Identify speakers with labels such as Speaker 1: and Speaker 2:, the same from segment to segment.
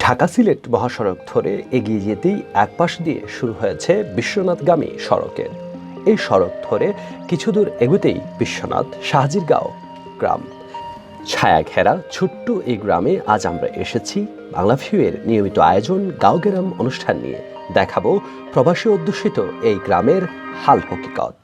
Speaker 1: ঢাকা সিলেট মহাসড়ক ধরে এগিয়ে যেতেই একপাশ দিয়ে শুরু হয়েছে বিশ্বনাথগামী সড়কের। এই সড়ক ধরে কিছু দূর এগুতেই বিশ্বনাথ শাহজিরগাঁও গ্রাম। ছায়া ঘেরা ছোট্ট এই গ্রামে আজ আমরা এসেছি বাংলা ভিউয়ের নিয়মিত আয়োজন গাঁও গ্রাম অনুষ্ঠান নিয়ে। দেখাবো প্রবাসী অধ্যুষিত এই গ্রামের হাল হকিকত।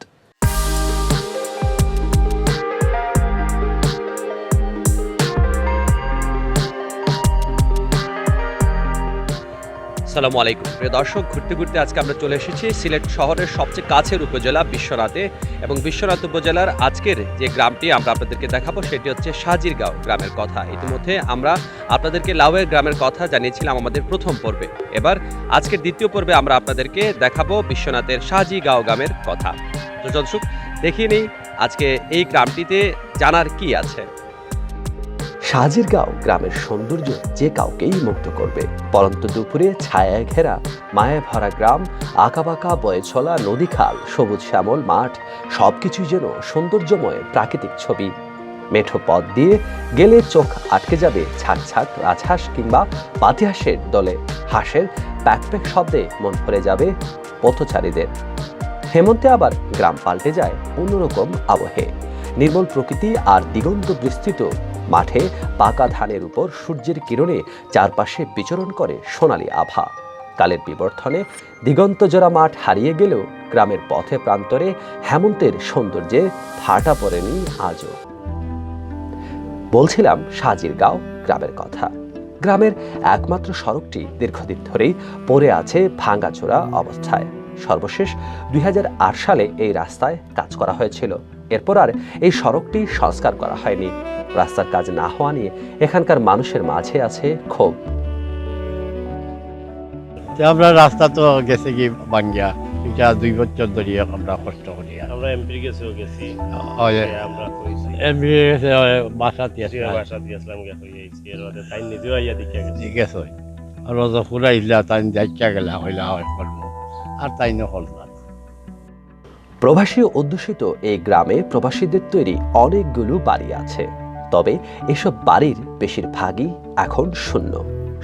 Speaker 1: আসসালামু আলাইকুম প্রিয় দর্শক, ঘুরতে ঘুরতে আজকে আমরা চলে এসেছি সিলেট শহরের সবচেয়ে কাছের উপজেলা বিশ্বনাথে, এবং বিশ্বনাথ উপজেলার আজকের যে গ্রামটি আমরা আপনাদেরকে দেখাবো সেটি হচ্ছে শাহজিরগাঁও গ্রামের কথা। ইতিমধ্যে আমরা আপনাদেরকে লাউয়ের গ্রামের কথা জানিয়েছিলাম আমাদের প্রথম পর্বে। এবার আজকের দ্বিতীয় পর্বে আমরা আপনাদেরকে দেখাবো বিশ্বনাথের শাহজিরগাঁও গ্রামের কথা। তো দর্শক, দেখিয়ে নেই আজকে এই গ্রামটিতে জানার কি আছে। শাহজিরগাঁও গ্রামের সৌন্দর্য যে কাউকেই মুগ্ধ করবে। পরন্ত দুপুরে ছায়ায় ঘেরা মায়া ভরা গ্রাম, আঁকাবাঁকা বয়ে চলা নদী খাল, সবুজ শ্যামল মাঠ, সবকিছুই যেন সৌন্দর্যময় প্রাকৃতিক ছবি। মেঠো পথ দিয়ে গেলে চোখ আটকে যাবে ছাক ছাক রাজহাঁস কিংবা পাতিহাঁসের দলে। হাঁসের প্যাক শব্দে মন ভরে যাবে পথচারীদের। হেমন্তে আবার গ্রাম পাল্টে যায় অন্যরকম আবহে। নির্মল প্রকৃতি আর দিগন্ত বিস্তৃত মাঠে পাকা ধানের উপর সূর্যের কিরণে চারপাশে বিচরণ করে সোনালী আভা। কালের বিবর্তনে দিগন্তজোড়া মাঠ হারিয়ে গেলেও গ্রামের পথে প্রান্তরে হেমন্তের সৌন্দর্যে ভাটা পড়েনি আজও। বলছিলাম শাহজিরগাঁও গ্রামের কথা। গ্রামের একমাত্র সড়কটি দীর্ঘদিন ধরেই পড়ে আছে ভাঙাচোরা অবস্থায়। সর্বশেষ 2008 সালে এই রাস্তায় কাজ করা হয়েছিল। এরপর আর এই সড়কটি সংস্কার করা হয়নি। রাস্তার কাজ না হওয়া নিয়ে এখানকার মানুষের মাঝে আছে ক্ষোভ।
Speaker 2: আমরা রাস্তা তো গেছে কি ভাঙ্গিয়া, এটা 2 বছর ধরে আমরা কষ্ট করি।
Speaker 3: আমরা এমপি গেছেও গেছি, আমরা কইছি
Speaker 2: এমপি গেছে বাসা দিয়ে
Speaker 3: বাসা দিয়েছিলাম হইছি, এর মধ্যে তাই নিজেও আইয়া দেখে গেছি।
Speaker 2: ঠিক আছে, আর রোজা ফুরা ইলা তাই যাইকা গেলা হইলা হয় করব, আর তাই না হল না।
Speaker 1: প্রবাসী অধ্যুষিত এই গ্রামে প্রবাসীদের তৈরি অনেকগুলো বাড়ি আছে, তবে এসব বাড়ির বেশিরভাগই এখন শূন্য।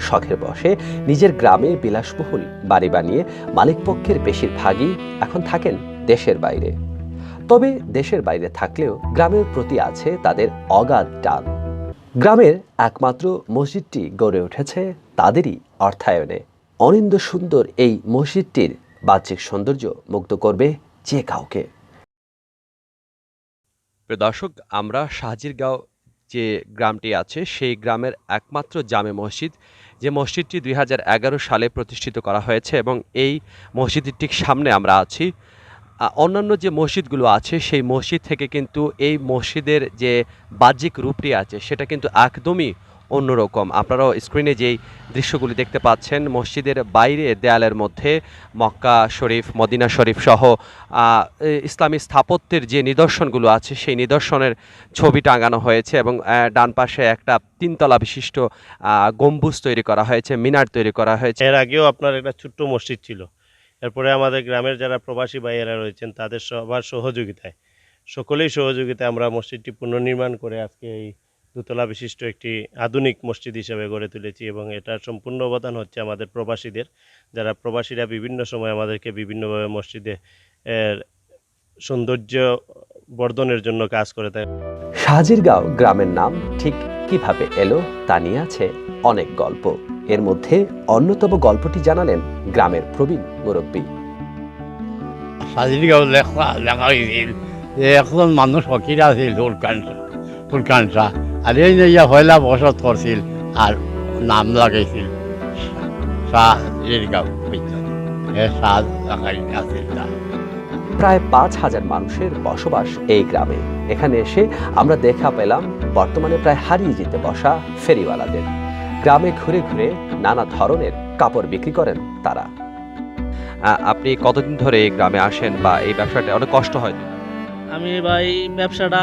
Speaker 1: শখের বশে নিজের গ্রামে বিলাসবহুল বাড়ি বানিয়ে মালিকপক্ষের বেশিরভাগই এখন থাকেন দেশের বাইরে। তবে দেশের বাইরে থাকলেও গ্রামের প্রতি আছে তাদের অগাধ টান। গ্রামের একমাত্র মসজিদটি গড়ে উঠেছে তাদেরই অর্থায়নে। অনিন্দ সুন্দর এই মসজিদটির বাহ্যিক সৌন্দর্য মুগ্ধ করবে যে কাউকে। দর্শক, আমরা শাহজিরগাঁও যে গ্রামটি আছে সেই গ্রামের একমাত্র জামে মসজিদ, যে মসজিদটি 2011 সালে প্রতিষ্ঠিত করা হয়েছে, এবং এই মসজিদের ঠিক সামনে আমরা আছি। অন্যান্য যে মসজিদগুলো আছে সেই মসজিদ থেকে কিন্তু এই মসজিদের যে বাহ্যিক রূপটি আছে সেটা কিন্তু একদমই অন্যরকম। আপনারাও স্ক্রিনে যেই দৃশ্যগুলি দেখতে পাচ্ছেন, মসজিদের বাইরে দেয়ালের মধ্যে মক্কা শরীফ, মদিনা শরীফ সহ ইসলামী স্থাপত্যের যে নিদর্শনগুলো আছে সেই নিদর্শনের ছবি টাঙানো হয়েছে, এবং ডান পাশে একটা 3 তলা বিশিষ্ট গম্বুজ তৈরি করা হয়েছে, মিনার তৈরি করা হয়েছে।
Speaker 3: এর আগেও আপনার একটা ছোট্ট মসজিদ ছিল। এরপরে আমাদের গ্রামের যারা প্রবাসী ভাইয়েরা রয়েছেন তাদের সবার সহযোগিতায়, সকলেই সহযোগিতায় আমরা মসজিদটি পুনর্নির্মাণ করে আজকে এই 2 তলা বিশিষ্ট একটি আধুনিক মসজিদ হিসেবে গড়ে তুলেছি। এবং এটার সম্পূর্ণ অবদান হচ্ছে আমাদের প্রবাসীদের, যারা প্রবাসীরা বিভিন্ন সময় আমাদেরকে বিভিন্নভাবে মসজিদে সৌন্দর্য বর্ধনের জন্য কাজ করে থাকে।
Speaker 1: শাহজিরগাঁও গ্রামের নাম ঠিক কিভাবে এলো তা নিয়ে আছে অনেক গল্প। এর মধ্যে অন্যতম গল্পটি জানালেন গ্রামের প্রবীণ মুরব্বী।
Speaker 2: শাহজিরগাঁও লেখা হয়েছিল যে একজন মানুষ ফকির আছিল ফুলকানসা, আর এই যে পয়লা বসত করছিল আর নাম লাগাইছিল শাহজিরগাঁও।
Speaker 1: প্রায় 5000 মানুষের বসবাস এই গ্রামে। এখানে এসে আমরা দেখা পেলাম বর্তমানে প্রায় হারিয়ে যেতে বসা ফেরিওয়ালাদের। গ্রামে ঘুরে ঘুরে নানা ধরনের কাপড় বিক্রি করেন তারা। আপনি কতদিন ধরে এই গ্রামে আসেন, বা এই ব্যবসাটা অনেক কষ্ট হয়?
Speaker 4: আমি ভাই ব্যবসাটা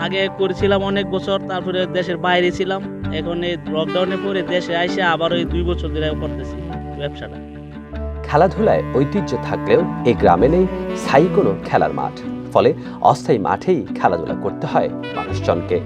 Speaker 4: আগে করেছিলাম অনেক বছর, তারপরে দেশের বাইরে ছিলাম। এখন এই লকডাউনে পরে দেশে আইসে আবার ওই 2 বছর ধরে করতেছি ব্যবসাটা।
Speaker 1: খেলাধুলায় ঐতিহ্য থাকলেও এই গ্রামে নেই স্থায়ী কোনো খেলার মাঠ, ফলে অস্থায়ী মাঠেই খেলাধুলা করতে হয় মানুষজনকে।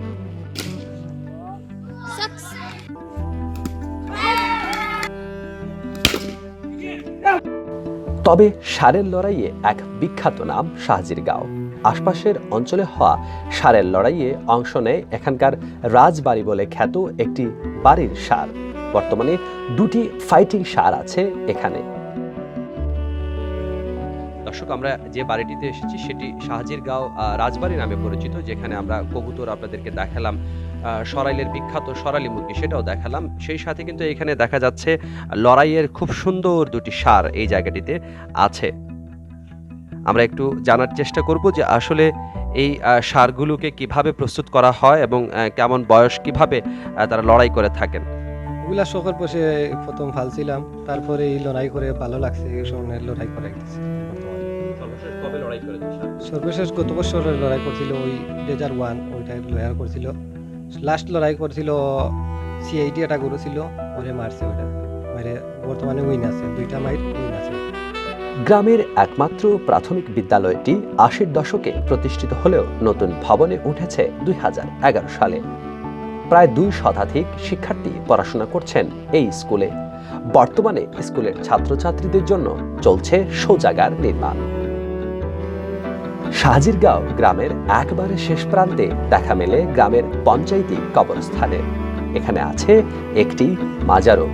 Speaker 1: তবে ষাঁড়ের লড়াইয়ে এক বিখ্যাত নাম শাহজিরগাঁও। আশপাশের অঞ্চলে হওয়া ষাঁড়ের লড়াইয়ে অংশ নেয় এখানকার রাজবাড়ি বলে খ্যাত একটি বাড়ির ষাঁড়। বর্তমানে 2টি ফাইটিং ষাঁড় আছে এখানে। দর্শক, আমরা যে বাড়িটিতে এসেছি সেটি শাহজিরগাঁও রাজবাড়ি নামে পরিচিত, যেখানে আমরা কবুতর আপনাদেরকে দেখালাম, সরাইলের বিখ্যাত সরালি মুরগি সেটাও দেখালাম। সেই সাথে কিন্তু এখানে দেখা যাচ্ছে লড়াইয়ের খুব সুন্দর 2টি ষাঁড় এই জায়গাটিতে আছে। আমরা একটু জানার চেষ্টা করব যে আসলে এই ষাঁড়গুলোকে কিভাবে প্রস্তুত করা হয় এবং কেমন বয়স, কিভাবে তারা লড়াই করে থাকেন।
Speaker 5: ওগুলা শখের বসে প্রথম ফালছিলাম, তারপরে এই লড়াই করে ভালো লাগছে, এই সময় লড়াই করে গেছি।
Speaker 1: সর্বশেষ কবে লড়াই করেছে?
Speaker 5: সর্বশেষ গত বছর লড়াই করছিল, ওই 2001 ওইটাই লড়াই করছিল। লাস্ট লড়াই করছিল CID একটা গরু ছিল, ওরে মারছে, ওটা মারে বর্তমানে উইন আছে, 2টা মাইট উইন আছে।
Speaker 1: গ্রামের একমাত্র প্রাথমিক বিদ্যালয়টি 80-র দশকে প্রতিষ্ঠিত হলেও নতুন ভবনে উঠেছে 2011 সালে। প্রায় 2 শতাধিক শিক্ষার্থী পড়াশোনা করছেন এই স্কুলে। বর্তমানে স্কুলের ছাত্রছাত্রীদের জন্য চলছে শৌচাগার নির্মাণ। শাহজিরগাঁও গ্রামের একবারে শেষ প্রান্তে দেখা মেলে গ্রামের পঞ্চায়েতি কবরস্থানে। এখানে আছে একটি মাজারও।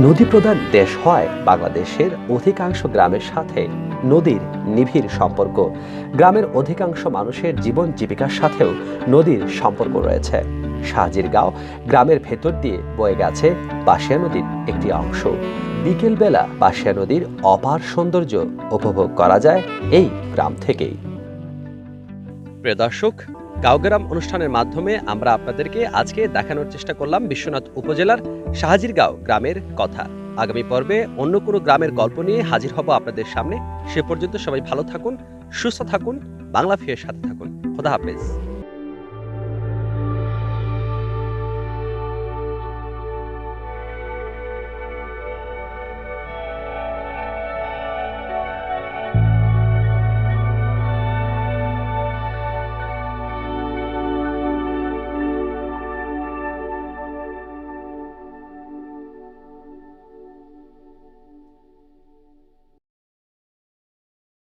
Speaker 1: নদী প্রধান দেশ হয় বাংলাদেশের অধিকাংশ গ্রামের সাথে নদীর নিবিড় সম্পর্ক। গ্রামের অধিকাংশ মানুষের জীবন জীবিকার সাথেও নদীর সম্পর্ক রয়েছে। শাহজিরগাঁও গ্রামের ভেতর দিয়ে বয়ে গেছে বাঁশিয়া নদীর একটি অংশ। বিকেলবেলা বাঁশিয়া নদীর অপার সৌন্দর্য উপভোগ করা যায় এই গ্রাম থেকেই। প্রিয় দর্শক, গাঁওগ্রাম অনুষ্ঠানের মাধ্যমে আমরা আপনাদেরকে আজকে দেখানোর চেষ্টা করলাম বিশ্বনাথ উপজেলার শাহজিরগাঁও গ্রামের কথা। আগামী পর্বে অন্য কোনো গ্রামের গল্প নিয়ে হাজির হব আপনাদের সামনে। সে পর্যন্ত সবাই ভালো থাকুন, সুস্থ থাকুন, বাংলা ফিয়ের সাথে থাকুন। খোদা হাফেজ।